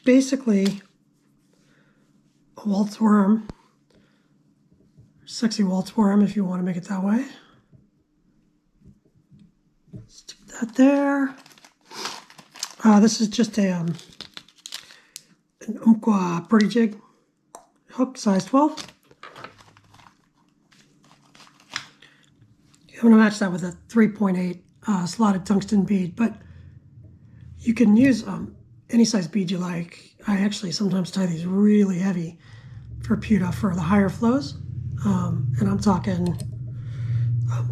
basically a waltz worm, sexy waltz worm if you want to make it that way. Stick that there. This is just an Umpqua birdie jig hook, size 12. I'm going to match that with a 3.8 slotted tungsten bead, but you can use any size bead you like. I actually sometimes tie these really heavy for Putah for the higher flows, and I'm talking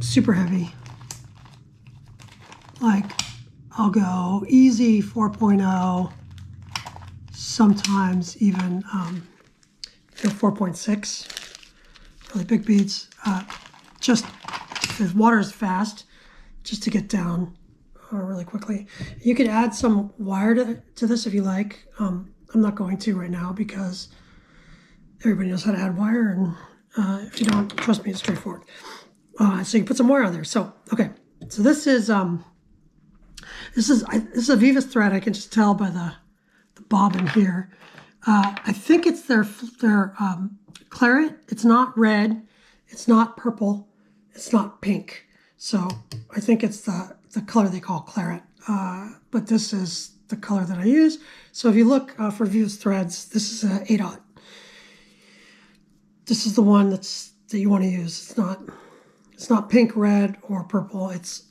super heavy. Like I'll go easy 4.0, sometimes even 4.6, really big beads. Just because water is fast, just to get down really quickly. You could add some wire to this if you like. I'm not going to right now because everybody knows how to add wire, and if you don't, trust me, it's straightforward. So you can put some wire on there. So okay, so this is a Vivas thread. I can just tell by the bobbin here. I think it's their claret. It's not red. It's not purple. It's not pink. So I think it's the color they call claret. But this is the color that I use. So if you look for Vivas threads, this is an 8/0. This is the one that you want to use. It's not pink, red, or purple. It's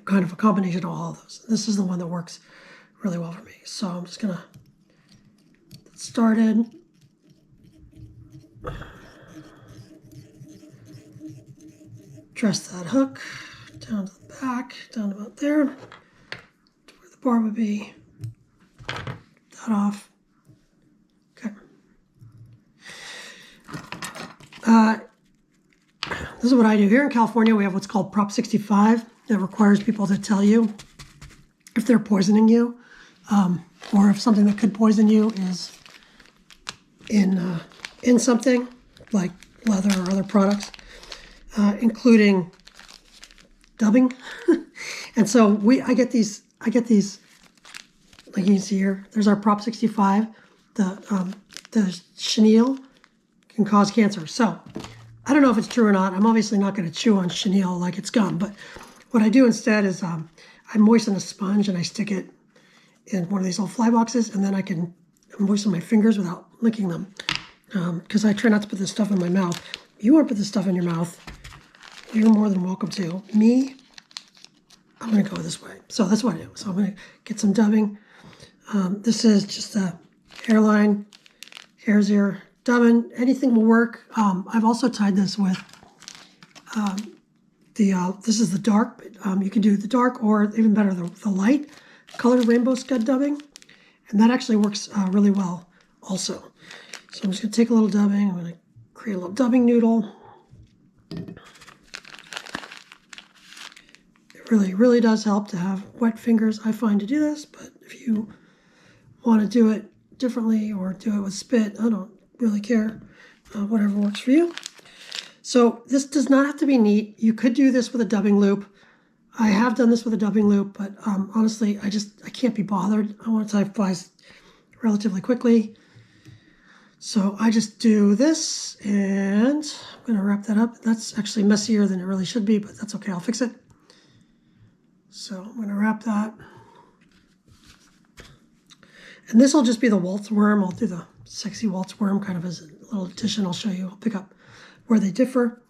kind of a combination of all of those. This is the one that works really well for me. So I'm just gonna get started. Dress that hook down to the back, down about there, to where the bar would be. That off. Okay. This is what I do. Here in California, we have what's called Prop 65 that requires people to tell you if they're poisoning you, or if something that could poison you is in something like leather or other products, including dubbing. And so I get these like you can see here. There's our Prop 65. The chenille can cause cancer. So I don't know if it's true or not. I'm obviously not going to chew on chenille like it's gum, but what I do instead is I moisten a sponge and I stick it in one of these little fly boxes, and then I can moisten my fingers without licking them, because I try not to put this stuff in my mouth. If you want to put this stuff in your mouth, you're more than welcome to. Me, I'm going to go this way. So that's what I do. So I'm going to get some dubbing. This is just a hairline, hair's ear dubbing. Anything will work. I've also tied this with this is the dark. You can do the dark, or even better, the light colored rainbow scud dubbing, and that actually works really well also. So I'm just going to take a little dubbing. I'm going to create a little dubbing noodle. It really does help to have wet fingers, I find, to do this, but if you want to do it differently or do it with spit, I don't really care. Whatever works for you. So this does not have to be neat. You could do this with a dubbing loop. I have done this with a dubbing loop, but honestly, I can't be bothered. I want to tie flies relatively quickly. So I just do this, and I'm going to wrap that up. That's actually messier than it really should be, but that's okay. I'll fix it. So I'm going to wrap that. And this will just be the waltz worm. I'll do the sexy waltz worm kind of as a little addition. I'll show you. I'll pick up where they differ.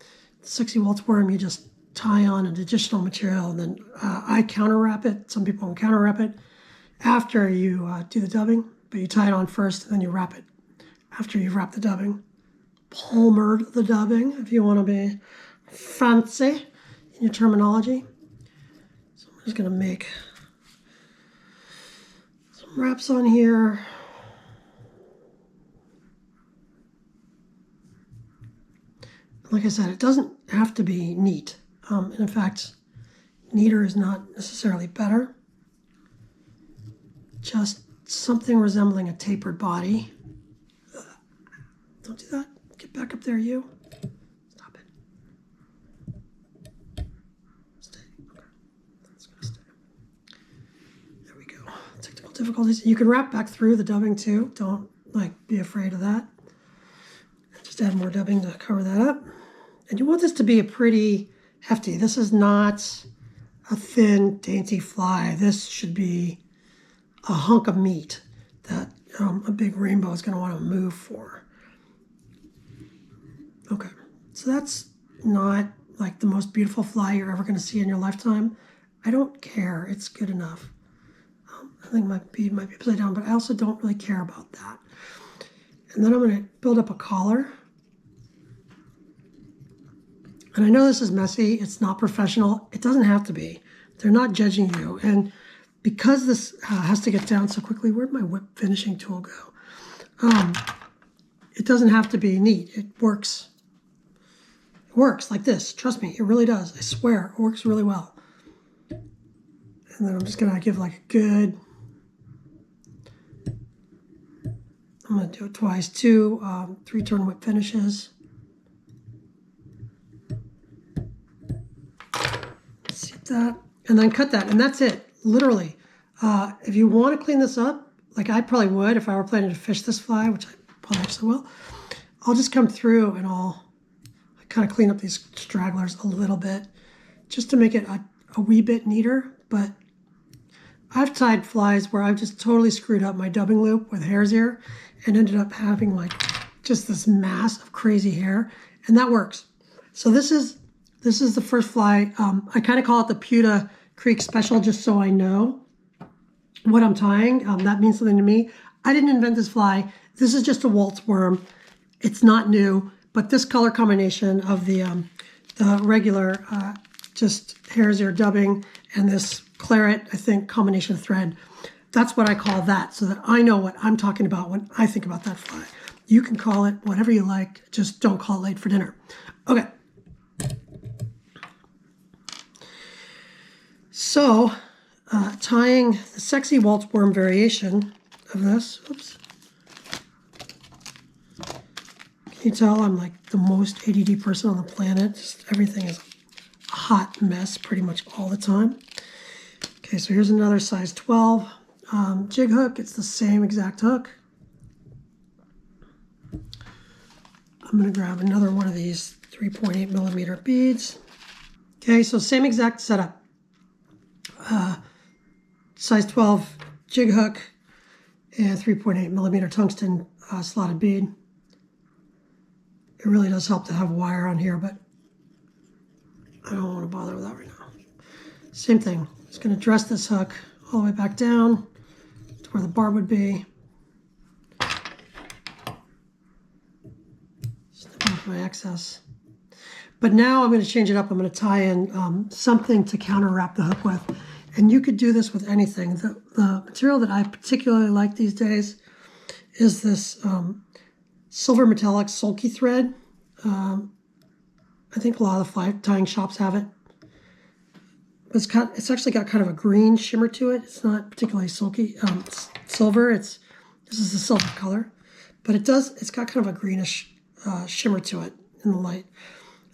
The sexy waltz worm, you just tie on an additional material, and then I counter wrap it. Some people can counter wrap it after you do the dubbing, but you tie it on first, and then you wrap it after you've wrapped the dubbing. Palmered the dubbing, if you want to be fancy in your terminology. So I'm just going to make some wraps on here. Like I said, it doesn't have to be neat. And in fact, neater is not necessarily better. Just something resembling a tapered body. Don't do that. Get back up there, you. Stop it. Stay. Okay. That's going to stay. There we go. Technical difficulties. You can wrap back through the dubbing too. Don't be afraid of that. Just add more dubbing to cover that up. And you want this to be a pretty hefty. This is not a thin, dainty fly. This should be a hunk of meat that a big rainbow is going to want to move for. Okay, so that's not like the most beautiful fly you're ever going to see in your lifetime. I don't care. It's good enough. I think my bead might be upside down, but I also don't really care about that. And then I'm going to build up a collar. And I know this is messy. It's not professional. It doesn't have to be. They're not judging you. And because this has to get down so quickly, where'd my whip finishing tool go? It doesn't have to be neat. It works. It works like this. Trust me, it really does. I swear, it works really well. And then I'm just going to give like a good, I'm going to do it twice, 2 3-turn whip finishes. See that, and then cut that, and that's it, literally. If you want to clean this up, like I probably would if I were planning to fish this fly, which I probably actually will, I'll just come through and I'll kind of clean up these stragglers a little bit just to make it a wee bit neater. But I've tied flies where I've just totally screwed up my dubbing loop with hare's ear and ended up having like just this mass of crazy hair, and that works. So this is the first fly. I kind of call it the Putah Creek Special just so I know what I'm tying. That means something to me. I didn't invent this fly. This is just a waltz worm. It's not new, but this color combination of the regular just hare's ear dubbing and this claret, I think, combination of thread, that's what I call that, so that I know what I'm talking about when I think about that fly. You can call it whatever you like, just don't call it late for dinner. Okay. So, tying the sexy waltz worm variation of this, oops. Can you tell I'm like the most ADD person on the planet? Just everything is a hot mess pretty much all the time. Okay, so here's another size 12 jig hook. It's the same exact hook. I'm going to grab another one of these 3.8 millimeter beads. Okay, so same exact setup. Size 12 jig hook and 3.8 millimeter tungsten slotted bead. It really does help to have wire on here, but I don't want to bother with that right now. Same thing. Just going to dress this hook all the way back down to where the barb would be. Snip off my excess. But now I'm going to change it up. I'm going to tie in something to counter wrap the hook with. And you could do this with anything. The material that I particularly like these days is this silver metallic sulky thread. I think a lot of the fly tying shops have it. It's actually got kind of a green shimmer to it. It's not particularly silky, silver. This is a silver color, but it's got kind of a greenish shimmer to it in the light.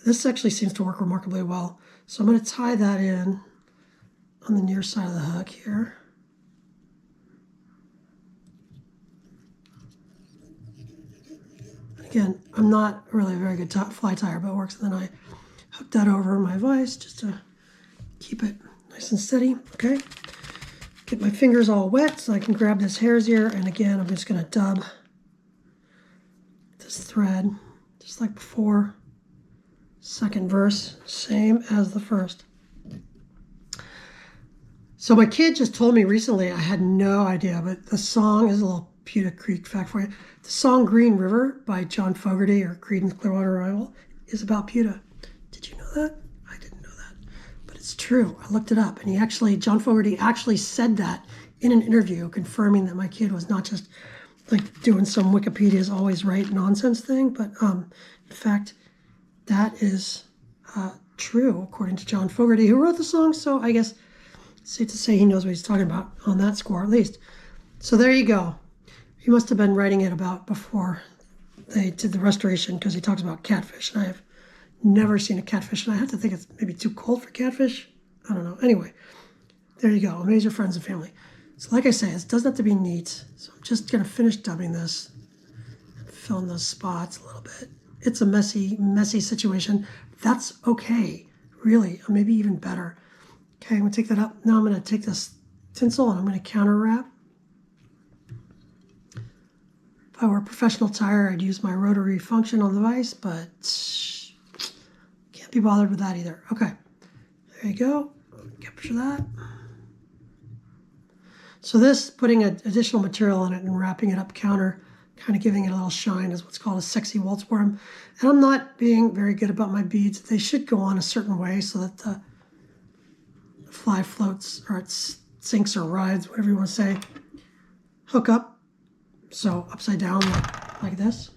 This actually seems to work remarkably well. So I'm going to tie that in on the near side of the hook here. Again, I'm not really a very good fly tyer, but it works. And then I hook that over my vise just to keep it nice and steady. Okay. Get my fingers all wet so I can grab this hare's ear. And again, I'm just going to dub this thread just like before. Second verse, same as the first. So my kid just told me recently, I had no idea, but the song is a little Putah Creek fact for you. The song Green River by John Fogerty or Creedence Clearwater Revival is about Putah. Did you know that? I didn't know that, but it's true. I looked it up, and John Fogerty actually said that in an interview, confirming that my kid was not just like doing some Wikipedia's always right nonsense thing, but in fact, that is true according to John Fogerty, who wrote the song. So I guess it's safe to say he knows what he's talking about on that score, at least. So there you go. He must have been writing it about before they did the restoration, because he talks about catfish, and I have never seen a catfish, and I have to think it's maybe too cold for catfish. I don't know. Anyway, there you go. Amaze your friends and family. So like I say, it doesn't have to be neat. So I'm just going to finish dubbing this and fill in those spots a little bit. It's a messy, messy situation. That's okay, really, or maybe even better. Okay, I'm going to take that up. Now I'm going to take this tinsel and I'm going to counter wrap. If I were a professional tire, I'd use my rotary function on the vise, but can't be bothered with that either. Okay, there you go. Capture that. So this, putting additional material on it and wrapping it up counter, kind of giving it a little shine, is what's called a sexy waltz worm. And I'm not being very good about my beads. They should go on a certain way so that the fly floats, or it sinks or rides, whatever you want to say. Hook up, so upside down like this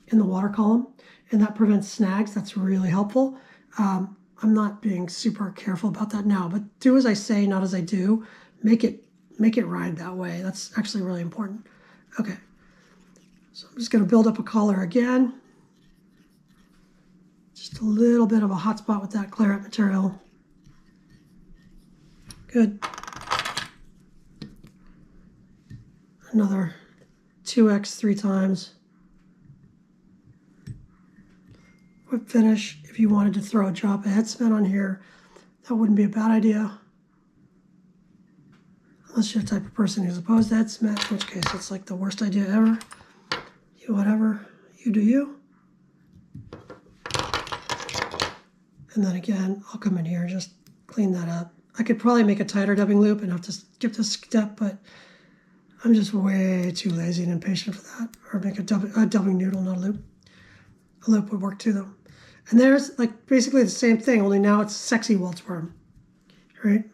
in the water column, and that prevents snags. That's really helpful. I'm not being super careful about that now, but do as I say, not as I do. Make it ride that way. That's actually really important. Okay, so I'm just going to build up a collar again. Just a little bit of a hot spot with that claret material. Good. Another 2x 3 times. Whip finish. If you wanted to throw a drop of head cement on here, that wouldn't be a bad idea. Unless you're the type of person who's opposed to head cement, in which case it's like the worst idea ever. You whatever, you do you. And then again, I'll come in here and just clean that up. I could probably make a tighter dubbing loop and have to skip this step, but I'm just way too lazy and impatient for that. Or make a dubbing noodle, not a loop. A loop would work too, though. And there's like basically the same thing, only now it's sexy waltz worm, right?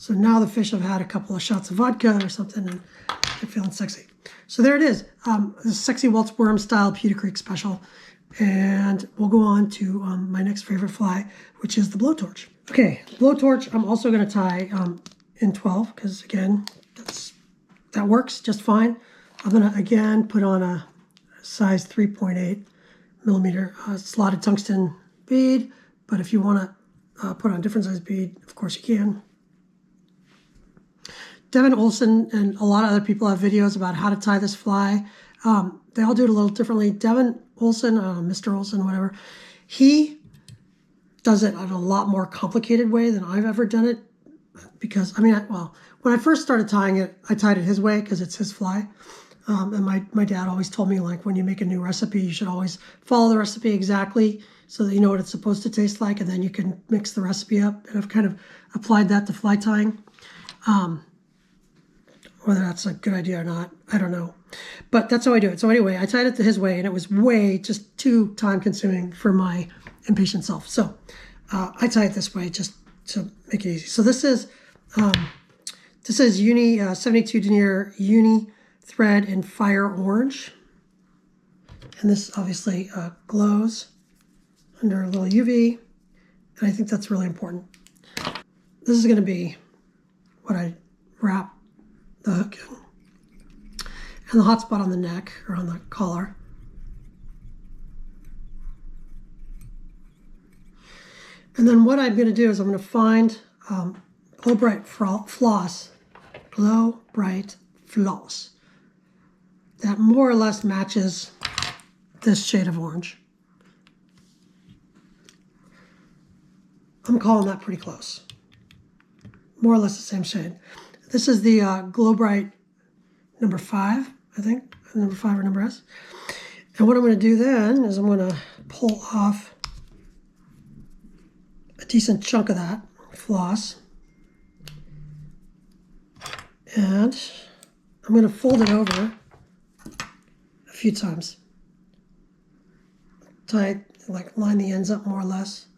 So now the fish have had a couple of shots of vodka or something and they're feeling sexy. So there it is, the sexy waltz worm style Putah Creek special. And we'll go on to my next favorite fly, which is the blowtorch. Okay, blowtorch I'm also going to tie in 12 because again, that works just fine. I'm going to again put on a size 3.8 millimeter slotted tungsten bead, but if you want to put on a different size bead, of course you can. Devin Olson and a lot of other people have videos about how to tie this fly. They all do it a little differently. Devin Olson, Mr. Olson, whatever, he does it in a lot more complicated way than I've ever done it. Because, I mean, well, when I first started tying it, I tied it his way because it's his fly. And my dad always told me, like, when you make a new recipe, you should always follow the recipe exactly so that you know what it's supposed to taste like, and then you can mix the recipe up. And I've kind of applied that to fly tying. Whether that's a good idea or not, I don't know. But that's how I do it. So anyway, I tied it to his way, and it was way just too time-consuming for my impatient self. So I tie it this way just to make it easy. So this is uni 72 denier uni thread in fire orange, and this obviously glows under a little UV, and I think that's really important. This is going to be what I wrap the hook in, and the hot spot on the neck or on the collar. And then what I'm going to do is I'm going to find Glow Bright floss, Glow Bright floss that more or less matches this shade of orange. I'm calling that pretty close. More or less the same shade. This is the Glow Bright number 5, I think, number 5 or number S. And what I'm going to do then is I'm going to pull off a decent chunk of that floss. And I'm going to fold it over a few times. Tie it, like line the ends up more or less,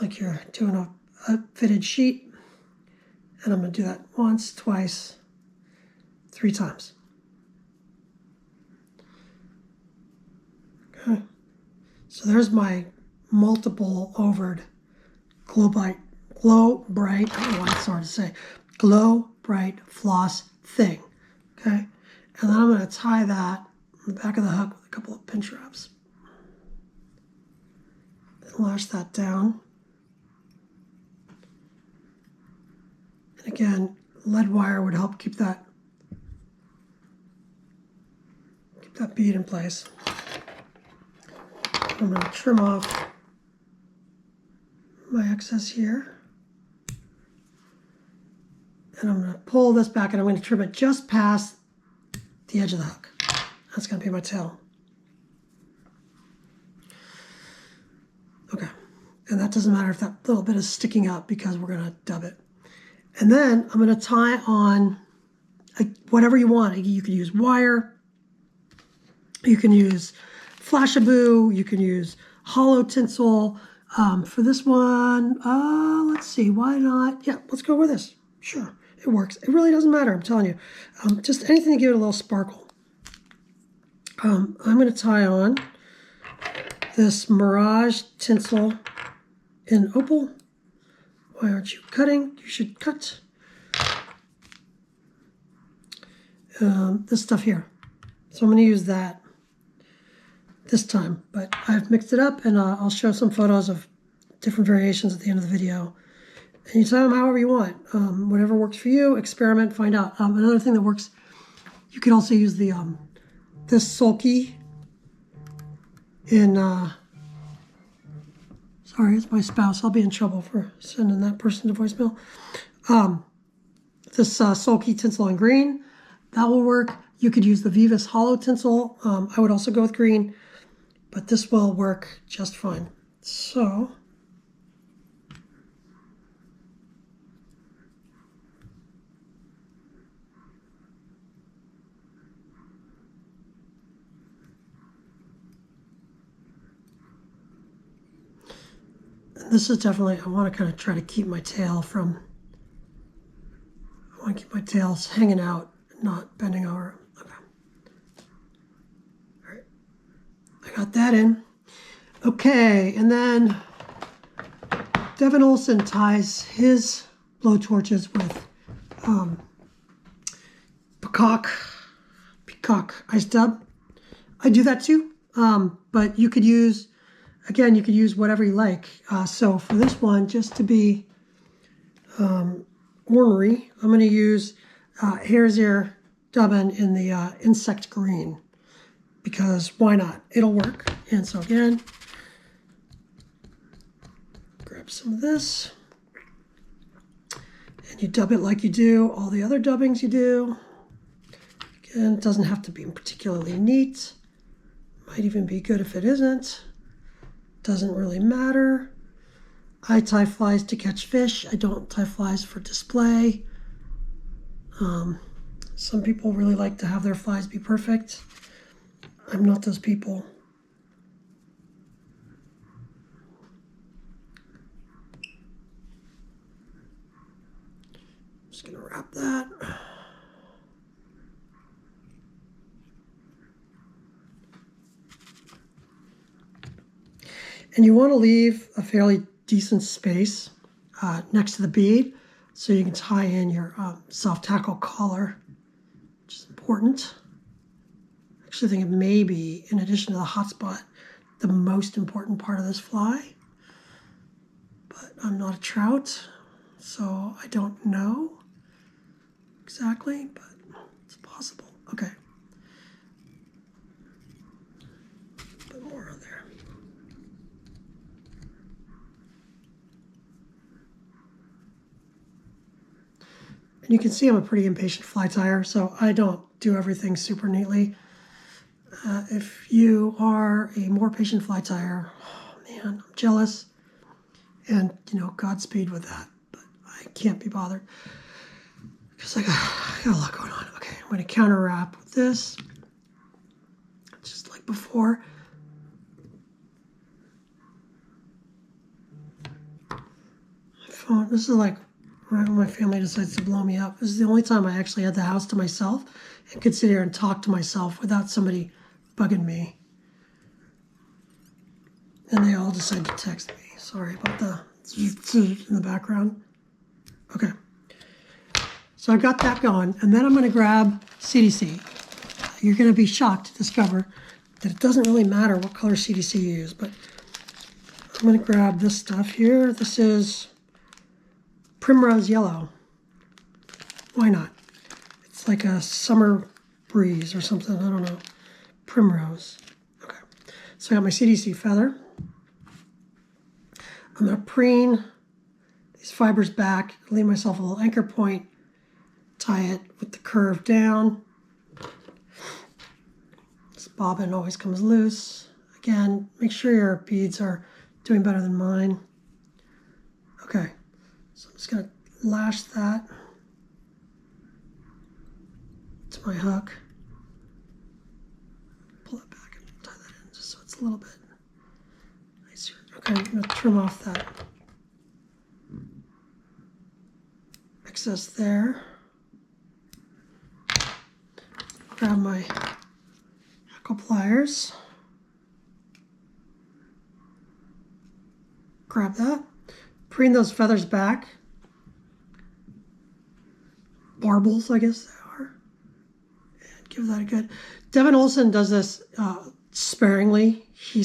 like you're doing a fitted sheet. And I'm going to do that once, twice, 3 times. Okay. So there's my multiple overed glow bright, I don't know why it's so hard to say, Glow Bright floss thing. Okay. And then I'm going to tie that on the back of the hook with a couple of pinch wraps. And lash that down. And again, lead wire would help keep that bead in place. I'm going to trim off my excess here. And I'm going to pull this back and I'm going to trim it just past the edge of the hook. That's going to be my tail. Okay. And that doesn't matter if that little bit is sticking up because we're going to dub it. And then I'm going to tie on whatever you want. You can use wire. You can use flashabou. You can use hollow tinsel. For this one, let's see, why not? Yeah, let's go with this. Sure, it works. It really doesn't matter, I'm telling you. Just anything to give it a little sparkle. I'm going to tie on this Mirage tinsel in opal. Why aren't you cutting? You should cut. This stuff here. So I'm going to use that this time, but I've mixed it up, and I'll show some photos of different variations at the end of the video. And you tie them however you want. Whatever works for you, experiment, find out. Another thing that works, you can also use the this sulky in, sorry, it's my spouse. I'll be in trouble for sending that person to voicemail. This sulky tinsel in green, that will work. You could use the Vivus hollow tinsel. I would also go with green, but this will work just fine. So, and this is definitely, I want to kind of try to keep my tail from, I want to keep my tails hanging out, not bending over. Okay. All right. I got that in. Okay, and then Devin Olson ties his blowtorches with Peacock ice dub. I do that too, but you could use, again, you could use whatever you like. So for this one, just to be ornery, I'm going to use Hare's Ear dubbin in the insect green, because why not? It'll work. And so again, grab some of this, and you dub it like you do all the other dubbings you do. Again, it doesn't have to be particularly neat. Might even be good if it isn't. Doesn't really matter. I tie flies to catch fish. I don't tie flies for display. Some people really like to have their flies be perfect. I'm not those people. I'm just gonna wrap that. And you want to leave a fairly decent space next to the bead so you can tie in your soft tackle collar, which is important. I actually think it may be, in addition to the hot spot, the most important part of this fly. But I'm not a trout, so I don't know exactly, but it's possible. Okay. Put more on there. And you can see I'm a pretty impatient fly tyer, so I don't do everything super neatly. If you are a more patient fly tyer, oh man, I'm jealous. And, you know, Godspeed with that. But I can't be bothered because I got a lot going on. Okay, I'm going to counter wrap with this, just like before. My phone, this is like right when my family decides to blow me up. This is the only time I actually had the house to myself and could sit here and talk to myself without somebody bugging me. And they all decide to text me. Sorry about the in the background. Okay. So I've got that going. And then I'm going to grab CDC. You're going to be shocked to discover that it doesn't really matter what color CDC you use. But I'm going to grab this stuff here. This is Primrose Yellow. Why not? It's like a summer breeze or something. I don't know. Primrose. Okay. So I got my CDC feather. I'm going to preen these fibers back, leave myself a little anchor point, tie it with the curve down. This bobbin always comes loose. Again, make sure your beads are doing better than mine. Okay, so I'm just going to lash that to my hook. Pull it back and tie that in just so it's a little bit nicer. Okay, I'm going to trim off that excess there. Grab my hackle pliers. Grab that. Preen those feathers back. Barbels, I guess they are. And give that a good... Devin Olson does this sparingly. He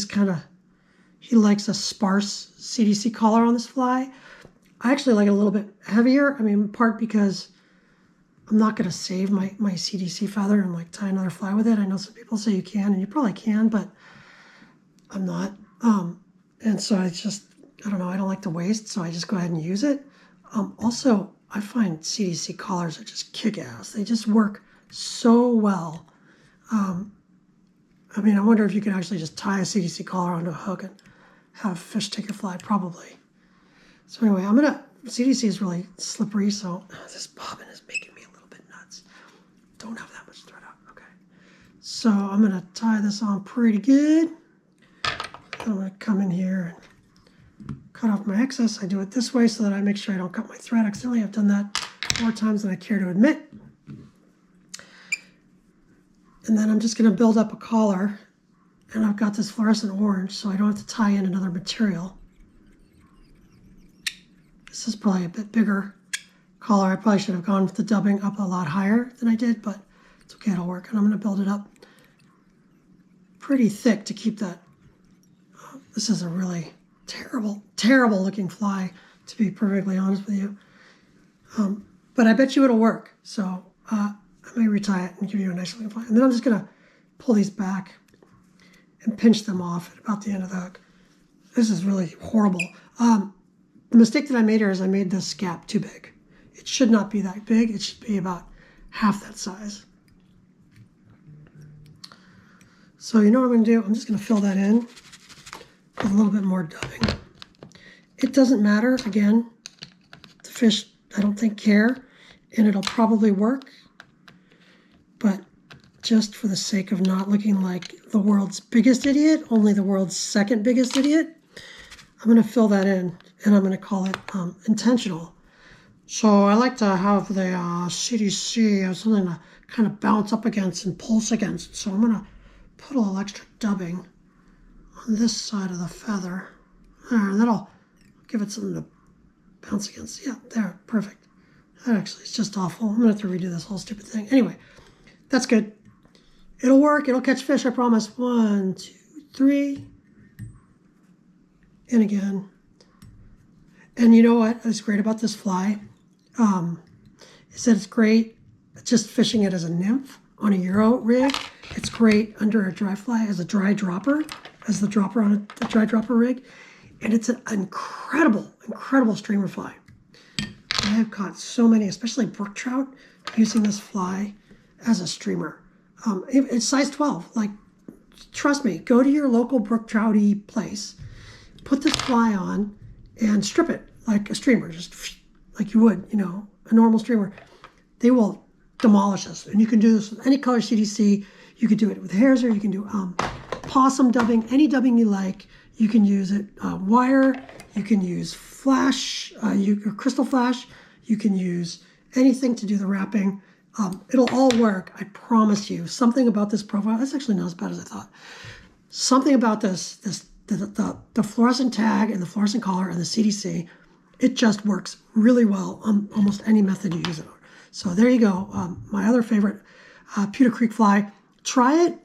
likes a sparse CDC collar on this fly. I actually like it a little bit heavier. I mean, in part because I'm not going to save my CDC feather and like tie another fly with it. I know some people say you can, and you probably can, but I'm not. And so I don't know, I don't like to waste, so I just go ahead and use it. Also, I find CDC collars are just kick-ass. They just work so well. I mean, I wonder if you could actually just tie a CDC collar onto a hook and have fish take your fly, probably. So anyway, CDC is really slippery, so this bobbin is making me a little bit nuts. Don't have that much thread out, okay. So I'm gonna tie this on pretty good. I'm gonna come in here and cut off my excess. I do it this way so that I make sure I don't cut my thread accidentally. I've done that more times than I care to admit. And then I'm just gonna build up a collar, and I've got this fluorescent orange, so I don't have to tie in another material. This is probably a bit bigger collar. I probably should have gone with the dubbing up a lot higher than I did, but it's okay, it'll work. And I'm gonna build it up pretty thick to keep that. This is a really terrible looking fly, to be perfectly honest with you. But I bet you it'll work. So I may retie it and give you a nice looking fly. And then I'm just gonna pull these back and pinch them off at about the end of the hook. This is really horrible. The mistake that I made here is I made this gap too big. It should not be that big. It should be about half that size. So you know what I'm going to do? I'm just going to fill that in with a little bit more dubbing. It doesn't matter. Again, the fish, I don't think, care, and it'll probably work. But just for the sake of not looking like the world's biggest idiot, only the world's second biggest idiot, I'm going to fill that in, and I'm going to call it intentional. So I like to have the CDC as something to kind of bounce up against and pulse against. So I'm going to put a little extra dubbing on this side of the feather. There, that'll give it something to bounce against. Yeah, there, perfect. That actually is just awful. I'm going to have to redo this whole stupid thing. Anyway, that's good. It'll work. It'll catch fish, I promise. 1, 2, 3. And again. And you know what is great about this fly? Is that it's great just fishing it as a nymph on a Euro rig. It's great under a dry fly as a dry dropper, as the dropper on a dry dropper rig. And it's an incredible streamer fly. I have caught so many, especially brook trout, using this fly as a streamer. It's size 12. Like, trust me, go to your local brook trouty place, put this fly on, and strip it like a streamer, just like you would, you know, a normal streamer. They will demolish us. And you can do this with any color CDC. You could do it with hairs, or you can do possum dubbing, any dubbing you like. You can use it wire. You can use flash, or crystal flash. You can use anything to do the wrapping. It'll all work, I promise you. Something about this profile, that's actually not as bad as I thought. Something about the fluorescent tag and the fluorescent collar and the CDC, it just works really well on almost any method you use it on. So there you go. My other favorite, Putah Creek fly. Try it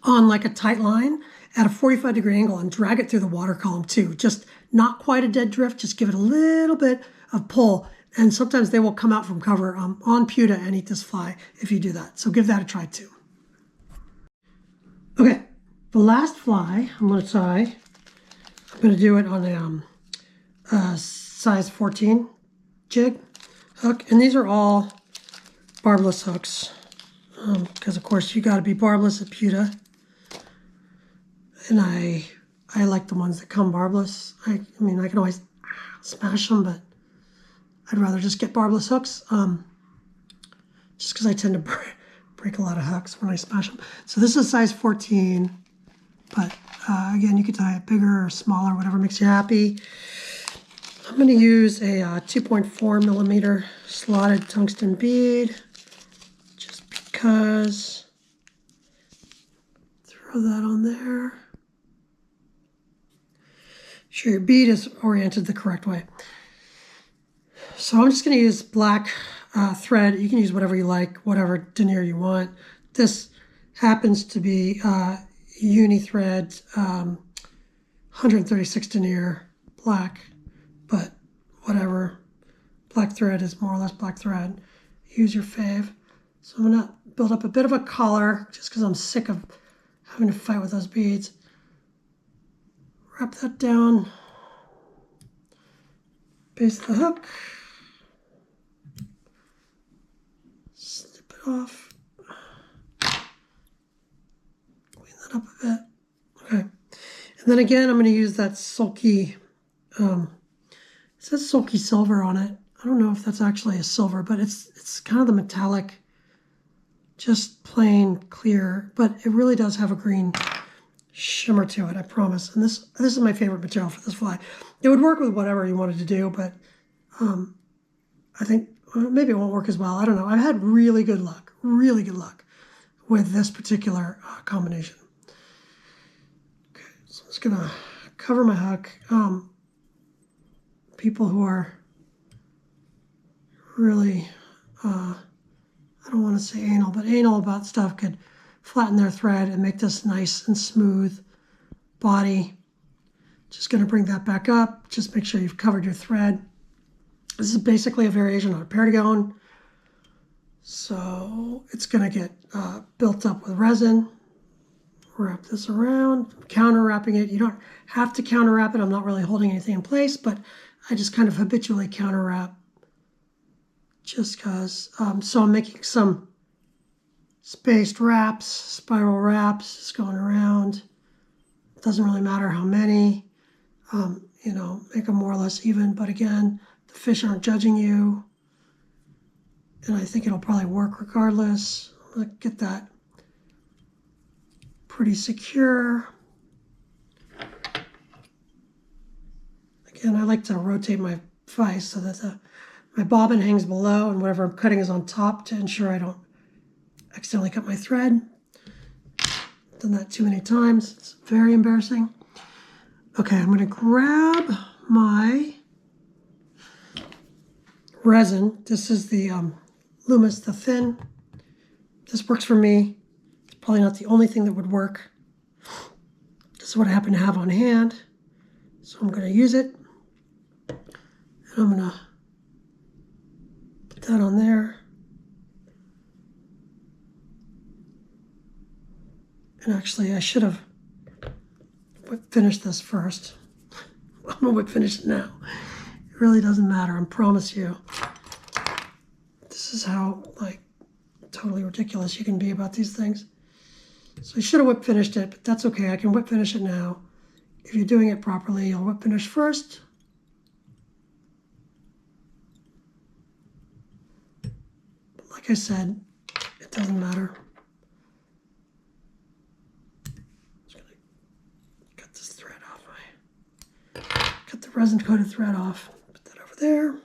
on like a tight line at a 45-degree angle and drag it through the water column too. Just not quite a dead drift. Just give it a little bit of pull. And sometimes they will come out from cover on Putah and eat this fly if you do that. So give that a try too. Okay, the last fly I'm going to tie, I'm going to do it on a size 14 jig hook. And these are all barbless hooks because, of course, you got to be barbless at Putah. And I like the ones that come barbless. I mean, I can always smash them, but I'd rather just get barbless hooks, just because I tend to break a lot of hooks when I smash them. So this is size 14, but again, you could tie it bigger or smaller, whatever makes you happy. I'm going to use a 2.4 millimeter slotted tungsten bead, just because. Throw that on there. Sure, your bead is oriented the correct way. So I'm just going to use black thread. You can use whatever you like, whatever denier you want. This happens to be uni thread, 136 denier, black, but whatever. Black thread is more or less black thread. Use your fave. So I'm going to build up a bit of a collar just because I'm sick of having to fight with those beads. Wrap that down. Base of the hook. Snip it off. Clean that up a bit. Okay. And then again, I'm going to use that sulky, it says sulky silver on it. I don't know if that's actually a silver, but it's kind of the metallic, just plain clear, but it really does have a green shimmer to it, I promise. And this is my favorite material for this fly. It would work with whatever you wanted to do, but I think maybe it won't work as well. I don't know. I've had really good luck with this particular combination. Okay, so I'm just gonna cover my hook. People who are really, I don't want to say anal, but anal about stuff could flatten their thread and make this nice and smooth body. Just going to bring that back up. Just make sure you've covered your thread. This is basically a variation on a Paragon. So it's going to get built up with resin. Wrap this around, counter wrapping it. You don't have to counter wrap it. I'm not really holding anything in place, but I just kind of habitually counter wrap just because. So I'm making some spaced wraps, spiral wraps, just going around. It doesn't really matter how many, you know, make them more or less even. But again, the fish aren't judging you. And I think it'll probably work regardless. I'm gonna get that pretty secure. Again, I like to rotate my vise so that my bobbin hangs below and whatever I'm cutting is on top to ensure I don't accidentally cut my thread. Done that too many times. It's very embarrassing. Okay, I'm going to grab my resin. This is the Loomis, the thin. This works for me. It's probably not the only thing that would work. This is what I happen to have on hand. So I'm going to use it. And I'm going to put that on there. And actually, I should have finished this first. I'm going to whip finish it now. It really doesn't matter, I promise you. This is how, like, totally ridiculous you can be about these things. So I should have whip finished it, but that's okay. I can whip finish it now. If you're doing it properly, you'll whip finish first. But like I said, it doesn't matter. Cut the resin-coated thread off. Put that over there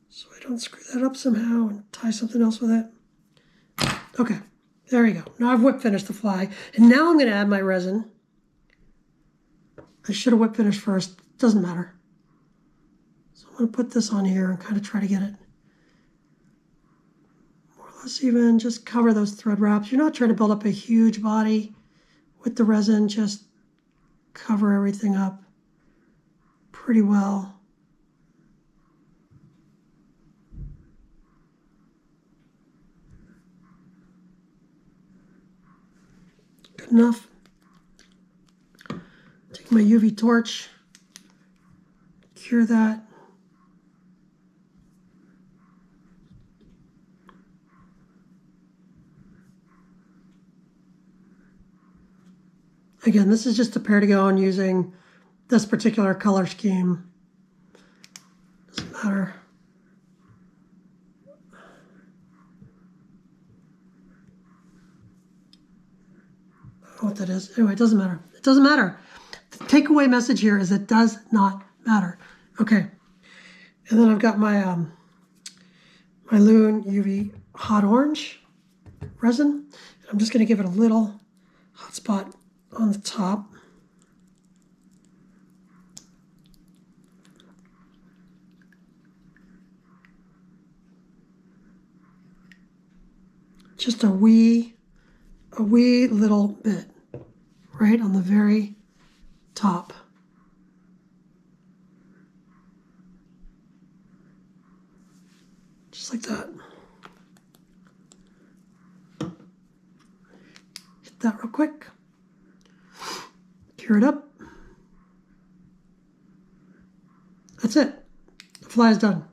so I don't screw that up somehow and tie something else with it. Okay, there you go. Now I've whip finished the fly, and now I'm going to add my resin. I should have whip finished first. Doesn't matter. So I'm going to put this on here and kind of try to get it more or less even. Just cover those thread wraps. You're not trying to build up a huge body with the resin. Just cover everything up pretty well. enough. Take my UV torch, cure that. Again, this is just a Paragon using this particular color scheme. Doesn't matter. I don't know what that is. Anyway, it doesn't matter. It doesn't matter. The takeaway message here is it does not matter. Okay. And then I've got my my Loon UV hot orange resin. I'm just going to give it a little hot spot on the top. Just a wee little bit right on the very top. Just like that. Hit that real quick. Cure it up. That's it. The fly is done.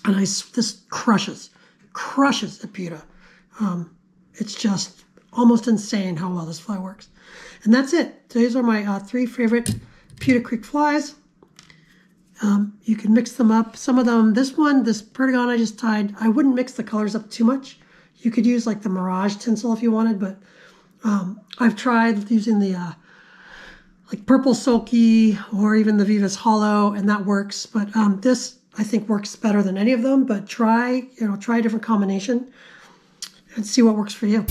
And this crushes at Putah. It's just almost insane how well this fly works. And that's it. These are my 3 favorite Putah Creek flies. You can mix them up. Some of them, this Paragon I just tied, I wouldn't mix the colors up too much. You could use like the Mirage tinsel if you wanted, but I've tried using the like Purple Sulky or even the Vivas Hollow, and that works. But this I think works better than any of them. But try a different combination and see what works for you.